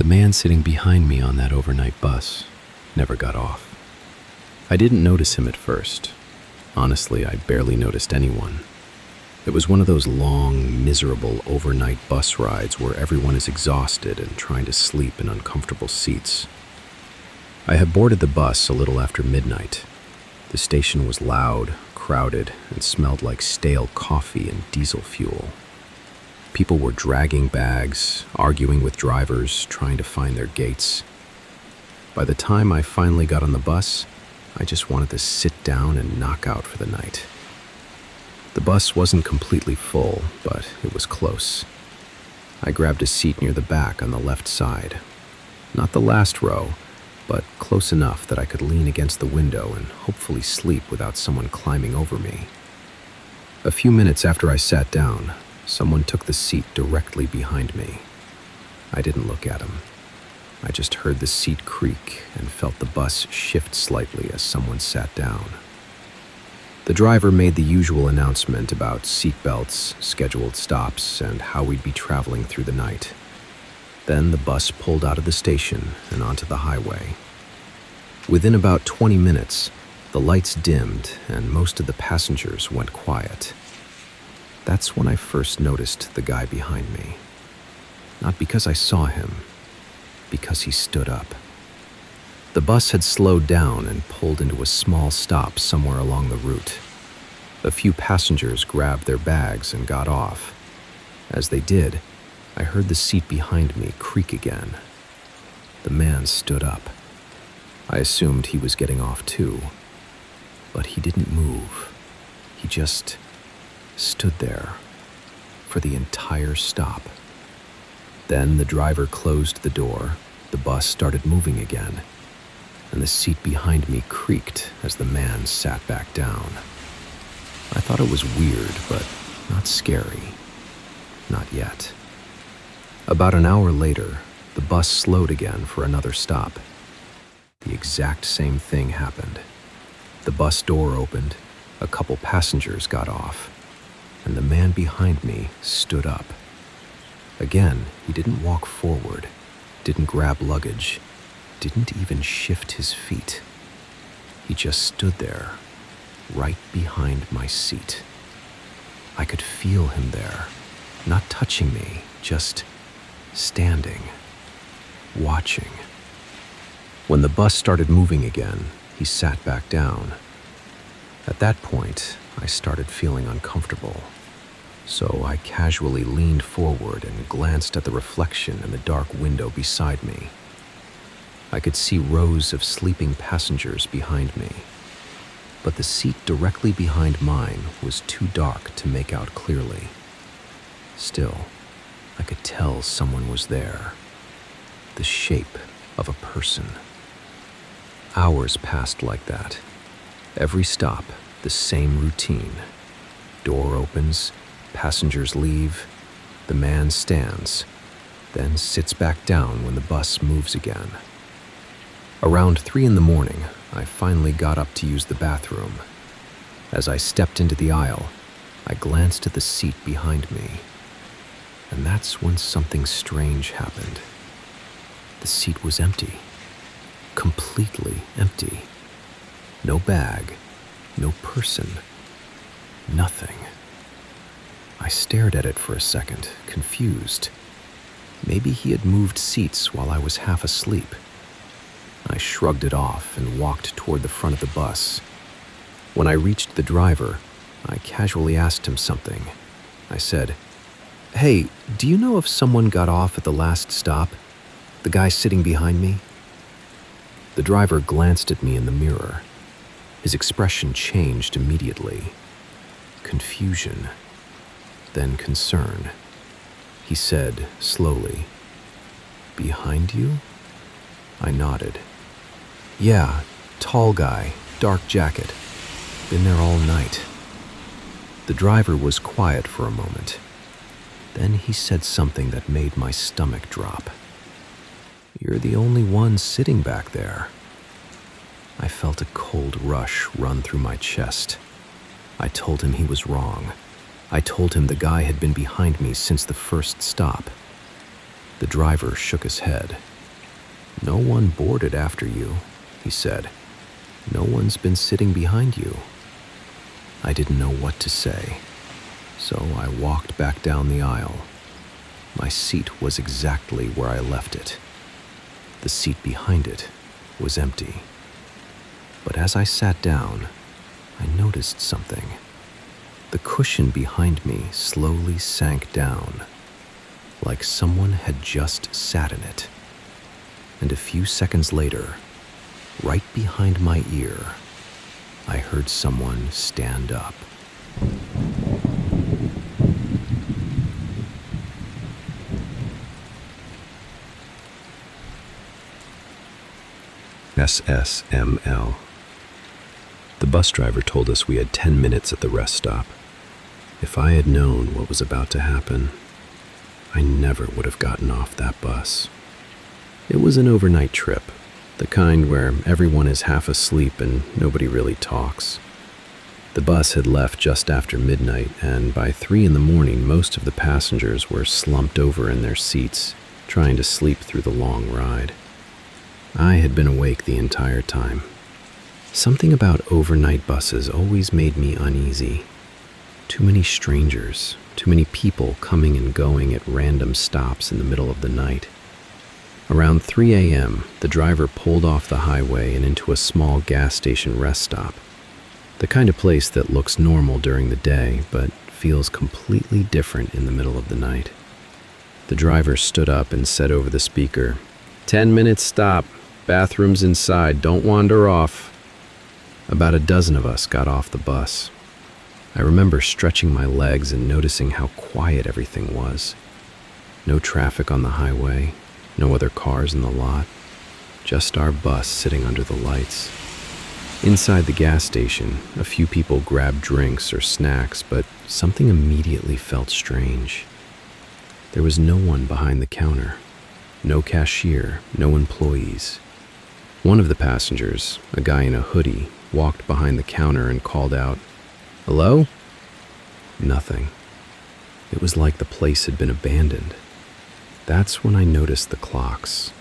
man sitting behind me on that overnight bus never got off. I didn't notice him at first. Honestly, I barely noticed anyone. It was one of those long, miserable overnight bus rides where everyone is exhausted and trying to sleep in uncomfortable seats. I had boarded the bus a little after midnight. The station was loud, crowded, and smelled like stale coffee and diesel fuel. People were dragging bags, arguing with drivers, trying to find their gates. By the time I finally got on the bus, I just wanted to sit down and knock out for the night. The bus wasn't completely full, but it was close. I grabbed a seat near the back on the left side. Not the last row, but close enough that I could lean against the window and hopefully sleep without someone climbing over me. A few minutes after I sat down, someone took the seat directly behind me. I didn't look at him. I just heard the seat creak and felt the bus shift slightly as someone sat down. The driver made the usual announcement about seat belts, scheduled stops, and how we'd be traveling through the night. Then the bus pulled out of the station and onto the highway. Within about 20 minutes, the lights dimmed and most of the passengers went quiet. That's when I first noticed the guy behind me. Not because I saw him, because he stood up. The bus had slowed down and pulled into a small stop somewhere along the route. A few passengers grabbed their bags and got off. As they did, I heard the seat behind me creak again. The man stood up. I assumed he was getting off too, but he didn't move. He just stood there for the entire stop. Then the driver closed the door, the bus started moving again, and the seat behind me creaked as the man sat back down. I thought it was weird, but not scary. Not yet. About an hour later, the bus slowed again for another stop. The exact same thing happened. The bus door opened, a couple passengers got off, and the man behind me stood up. Again, he didn't walk forward, didn't grab luggage, didn't even shift his feet. He just stood there, right behind my seat. I could feel him there, not touching me, just standing, watching. When the bus started moving again, he sat back down. At that point, I started feeling uncomfortable. So I casually leaned forward and glanced at the reflection in the dark window beside me. I could see rows of sleeping passengers behind me, but the seat directly behind mine was too dark to make out clearly. Still, I could tell someone was there, the shape of a person. Hours passed like that. Every stop, the same routine. Door opens, passengers leave, the man stands, then sits back down when the bus moves again. Around 3 a.m, I finally got up to use the bathroom. As I stepped into the aisle, I glanced at the seat behind me, and that's when something strange happened. The seat was empty, completely empty. No bag, no person, nothing. I stared at it for a second, confused. Maybe he had moved seats while I was half asleep. I shrugged it off and walked toward the front of the bus. When I reached the driver, I casually asked him something. I said, "Hey, do you know if someone got off at the last stop? The guy sitting behind me?" The driver glanced at me in the mirror. His expression changed immediately. Confusion, then concern. He said slowly, "Behind you?" I nodded. "Yeah, tall guy, dark jacket. Been there all night." The driver was quiet for a moment. Then he said something that made my stomach drop. "You're the only one sitting back there." I felt a cold rush run through my chest. I told him he was wrong. I told him the guy had been behind me since the first stop. The driver shook his head. "No one boarded after you," he said. "No one's been sitting behind you." I didn't know what to say, so I walked back down the aisle. My seat was exactly where I left it. The seat behind it was empty. But as I sat down, I noticed something. The cushion behind me slowly sank down, like someone had just sat in it. And a few seconds later, right behind my ear, I heard someone stand up. SSML. The bus driver told us we had 10 minutes at the rest stop. If I had known what was about to happen, I never would have gotten off that bus. It was an overnight trip, the kind where everyone is half asleep and nobody really talks. The bus had left just after midnight, and by 3 in the morning, most of the passengers were slumped over in their seats, trying to sleep through the long ride. I had been awake the entire time. Something about overnight buses always made me uneasy. Too many strangers, too many people coming and going at random stops in the middle of the night. Around 3 a.m., the driver pulled off the highway and into a small gas station rest stop. The kind of place that looks normal during the day, but feels completely different in the middle of the night. The driver stood up and said over the speaker, "10-minute stop. Bathrooms inside. Don't wander off." About a dozen of us got off the bus. I remember stretching my legs and noticing how quiet everything was. No traffic on the highway, no other cars in the lot, just our bus sitting under the lights. Inside the gas station, a few people grabbed drinks or snacks, but something immediately felt strange. There was no one behind the counter, no cashier, no employees. One of the passengers, a guy in a hoodie, walked behind the counter and called out, "Hello?" Nothing. It was like the place had been abandoned. That's when I noticed the clocks.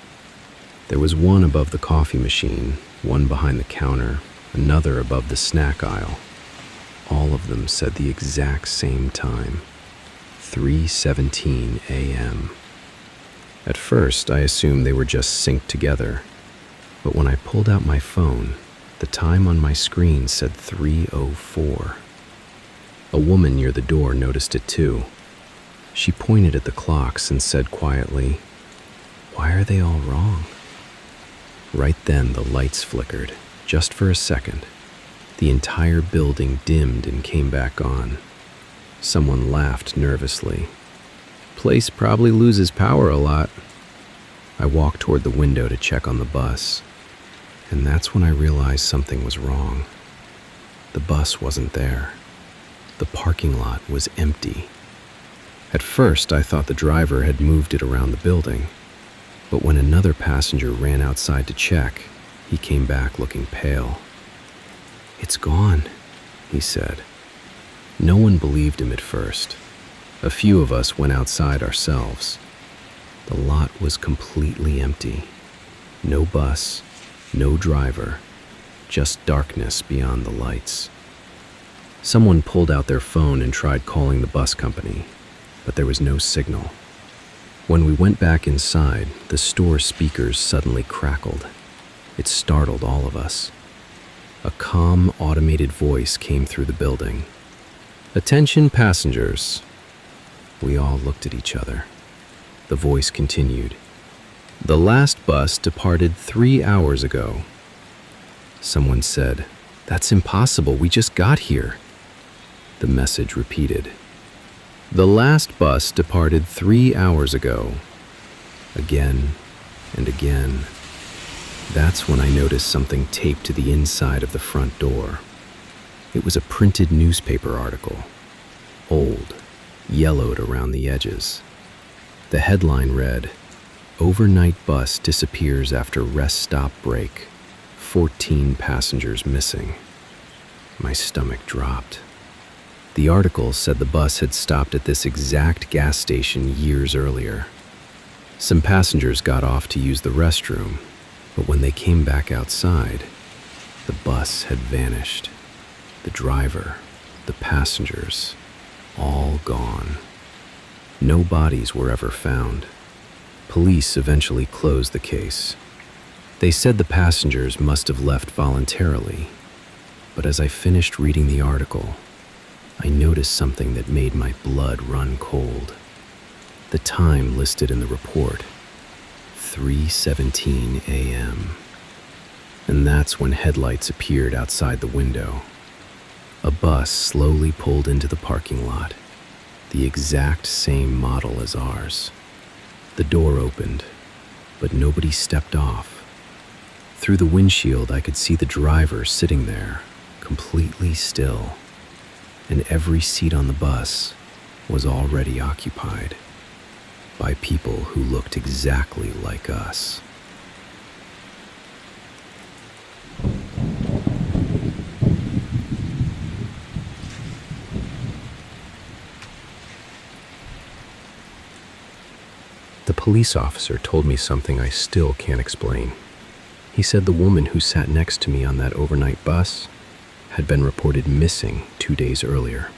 There was one above the coffee machine, one behind the counter, another above the snack aisle. All of them said the exact same time, 3:17 a.m. At first, I assumed they were just synced together, but when I pulled out my phone, the time on my screen said 3:04. A woman near the door noticed it too. She pointed at the clocks and said quietly, "Why are they all wrong?" Right then, the lights flickered, just for a second. The entire building dimmed and came back on. Someone laughed nervously. "Place probably loses power a lot." I walked toward the window to check on the bus, and that's when I realized something was wrong. The bus wasn't there. The parking lot was empty. At first, I thought the driver had moved it around the building, but when another passenger ran outside to check, he came back looking pale. "It's gone," he said. No one believed him at first. A few of us went outside ourselves. The lot was completely empty. No bus, no driver, just darkness beyond the lights. Someone pulled out their phone and tried calling the bus company, but there was no signal. When we went back inside, the store speakers suddenly crackled. It startled all of us. A calm, automated voice came through the building. "Attention passengers." We all looked at each other. The voice continued. "The last bus departed 3 hours ago." Someone said, "That's impossible, we just got here." The message repeated. "The last bus departed 3 hours ago." Again and again. That's when I noticed something taped to the inside of the front door. It was a printed newspaper article, old, yellowed around the edges. The headline read, "Overnight bus disappears after rest stop break. 14 passengers missing." My stomach dropped. The article said the bus had stopped at this exact gas station years earlier. Some passengers got off to use the restroom, But when they came back outside, the bus had vanished. The driver, the passengers, all gone. No bodies were ever found. Police eventually closed the case. They said the passengers must have left voluntarily, but as I finished reading the article, I noticed something that made my blood run cold. The time listed in the report, 3:17 a.m. And that's when headlights appeared outside the window. A bus slowly pulled into the parking lot, the exact same model as ours. The door opened, but nobody stepped off. Through the windshield, I could see the driver sitting there, completely still, and every seat on the bus was already occupied by people who looked exactly like us. The police officer told me something I still can't explain. He said the woman who sat next to me on that overnight bus had been reported missing 2 days earlier.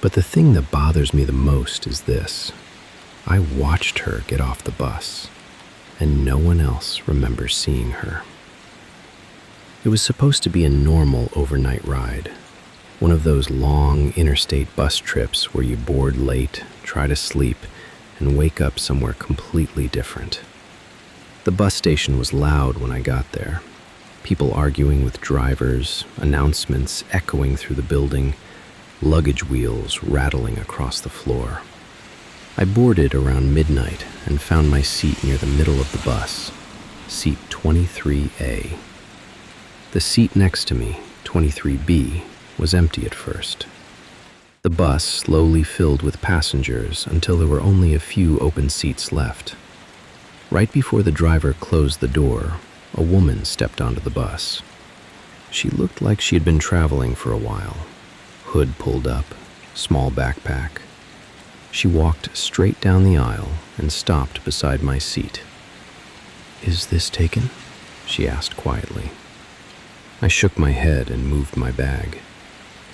But the thing that bothers me the most is this. I watched her get off the bus, and no one else remembers seeing her. It was supposed to be a normal overnight ride, one of those long interstate bus trips where you board late, try to sleep, and wake up somewhere completely different. The bus station was loud when I got there. People arguing with drivers, announcements echoing through the building, luggage wheels rattling across the floor. I boarded around midnight and found my seat near the middle of the bus, seat 23A. The seat next to me, 23B, was empty at first. The bus slowly filled with passengers until there were only a few open seats left. Right before the driver closed the door, a woman stepped onto the bus. She looked like she had been traveling for a while. Hood pulled up, small backpack. She walked straight down the aisle and stopped beside my seat. "Is this taken?" she asked quietly. I shook my head and moved my bag.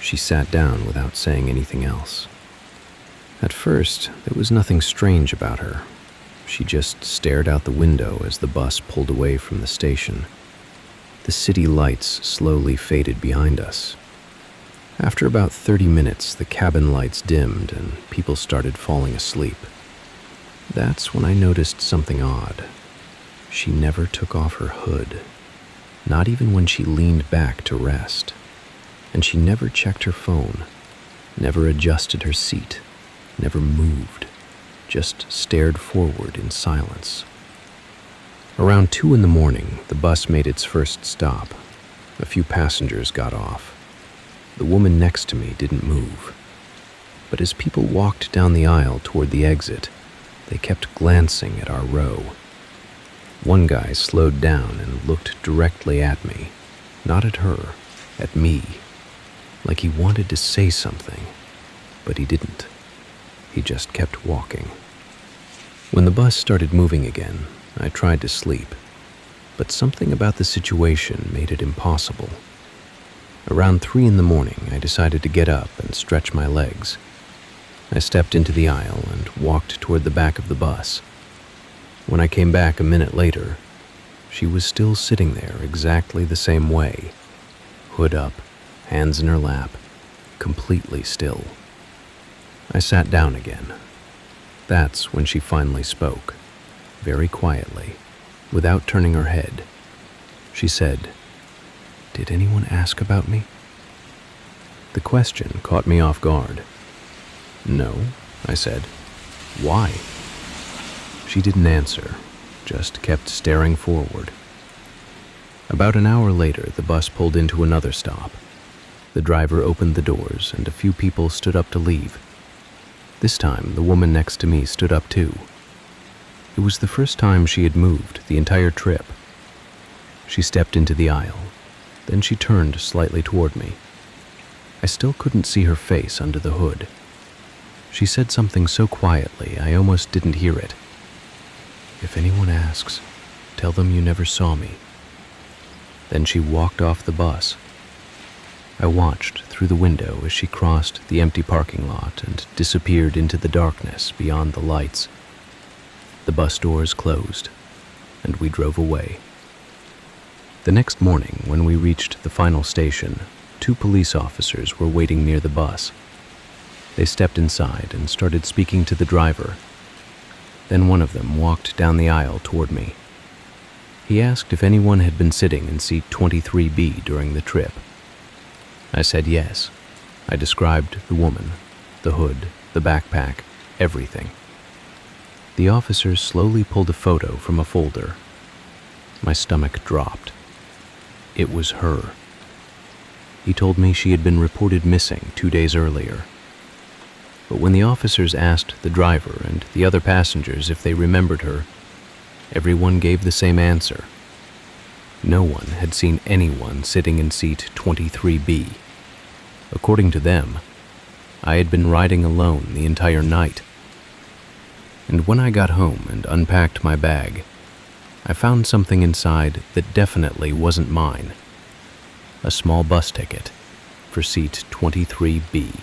She sat down without saying anything else. At first, there was nothing strange about her. She just stared out the window as the bus pulled away from the station. The city lights slowly faded behind us. After about 30 minutes, the cabin lights dimmed and people started falling asleep. That's when I noticed something odd. She never took off her hood, not even when she leaned back to rest. And she never checked her phone, never adjusted her seat, never moved, just stared forward in silence. Around 2 in the morning, the bus made its first stop. A few passengers got off. The woman next to me didn't move. But as people walked down the aisle toward the exit, they kept glancing at our row. One guy slowed down and looked directly at me, not at her, at me, like he wanted to say something, but he didn't. He just kept walking. When the bus started moving again, I tried to sleep, but something about the situation made it impossible. Around 3 in the morning, I decided to get up and stretch my legs. I stepped into the aisle and walked toward the back of the bus. When I came back a minute later, she was still sitting there exactly the same way, hood up, hands in her lap, completely still. I sat down again. That's when she finally spoke, very quietly, without turning her head. She said, "Did anyone ask about me?" The question caught me off guard. "No," I said. "Why?" She didn't answer, just kept staring forward. About an hour later, the bus pulled into another stop. The driver opened the doors, and a few people stood up to leave. This time, the woman next to me stood up too. It was the first time she had moved the entire trip. She stepped into the aisle. Then she turned slightly toward me. I still couldn't see her face under the hood. She said something so quietly I almost didn't hear it. "If anyone asks, Tell them you never saw me." Then she walked off the bus. I watched through the window as she crossed the empty parking lot and disappeared into the darkness beyond the lights. The bus doors closed, and we drove away. The next morning, when we reached the final station, 2 police officers were waiting near the bus. They stepped inside and started speaking to the driver. Then one of them walked down the aisle toward me. He asked if anyone had been sitting in seat 23B during the trip. I said yes. I described the woman, the hood, the backpack, everything. The officer slowly pulled a photo from a folder. My stomach dropped. It was her. He told me she had been reported missing 2 days earlier. But when the officers asked the driver and the other passengers if they remembered her, everyone gave the same answer. No one had seen anyone sitting in seat 23B. According to them, I had been riding alone the entire night. And when I got home and unpacked my bag, I found something inside that definitely wasn't mine. A small bus ticket for seat 23B.